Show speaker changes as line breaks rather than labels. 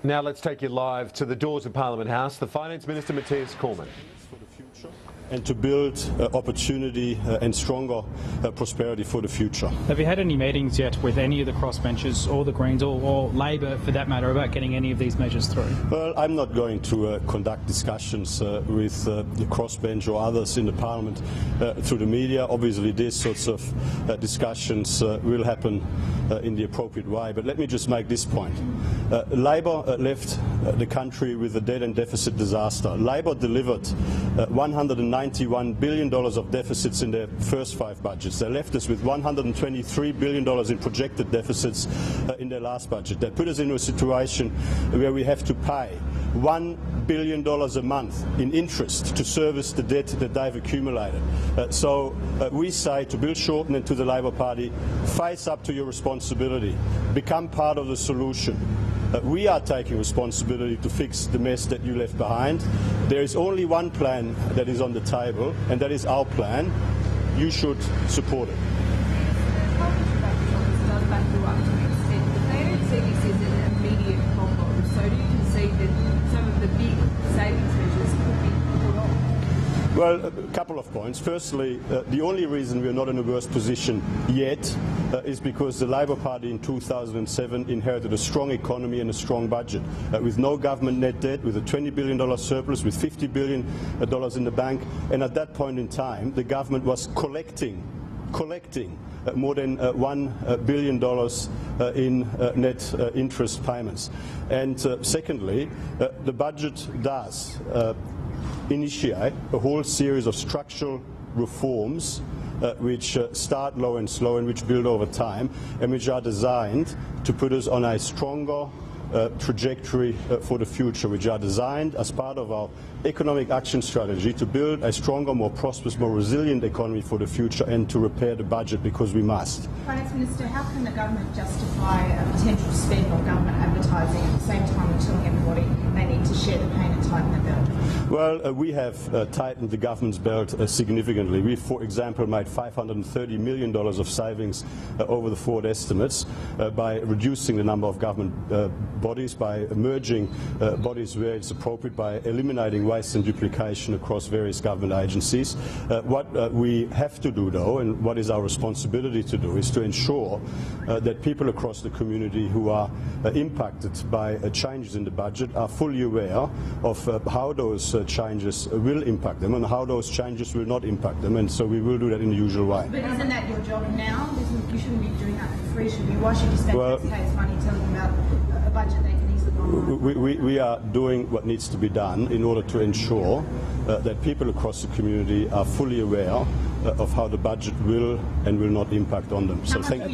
Now let's take you live to the doors of Parliament House. The Finance Minister, Mathias, Cormann.
And to build opportunity and stronger prosperity for the future.
Have you had any meetings yet with any of the crossbenchers or the Greens or Labor for that matter about getting any of these measures through?
Well, I'm not going to conduct discussions with the crossbench or others in the Parliament through the media. Obviously these sorts of discussions will happen in the appropriate way. But let me just make this point. Labor left the country with a debt and deficit disaster. Labor delivered $191 billion of deficits in their first 5 budgets. They left us with $123 billion in projected deficits in their last budget. They put us into a situation where we have to pay $1 billion a month in interest to service the debt that they've accumulated. So we say to Bill Shorten and to the Labor Party, face up to your responsibility, become part of the solution. We are taking responsibility to fix the mess that you left behind. There is only one plan that is on the table, and that is our plan. You should support it. Well, a couple of points. Firstly, the only reason we are not in a worse position yet is because the Labor Party in 2007 inherited a strong economy and a strong budget, with no government net debt, with a $20 billion surplus, with $50 billion in the bank, and at that point in time the government was collecting more than $1 billion in net interest payments. And secondly, the budget does initiate a whole series of structural reforms which start low and slow and which build over time and which are designed to put us on a stronger trajectory for the future, which are designed as part of our economic action strategy to build a stronger, more prosperous, more resilient economy for the future and to repair the budget, because we must.
Finance Minister, how can the government justify a potential spend on government advertising at the same time as telling everybody they need to share the pain and tighten the belt?
Well, we have tightened the government's belt significantly. We, for example, made $530 million of savings over the forward estimates by reducing the number of government bodies, by merging bodies where it's appropriate, by eliminating waste and duplication across various government agencies. What we have to do, though, and what is our responsibility to do, is to ensure that people across the community who are impacted by changes in the budget are fully aware of how those changes will impact them and how those changes will not impact them, and so we will do that in the usual way.
But isn't that your job now? You shouldn't be doing that for free, should you? Why should you spend taxpayers' money telling them about a budget they can easily go on?
We are doing what needs to be done in order to ensure that people across the community are fully aware of how the budget will and will not impact on them. So thank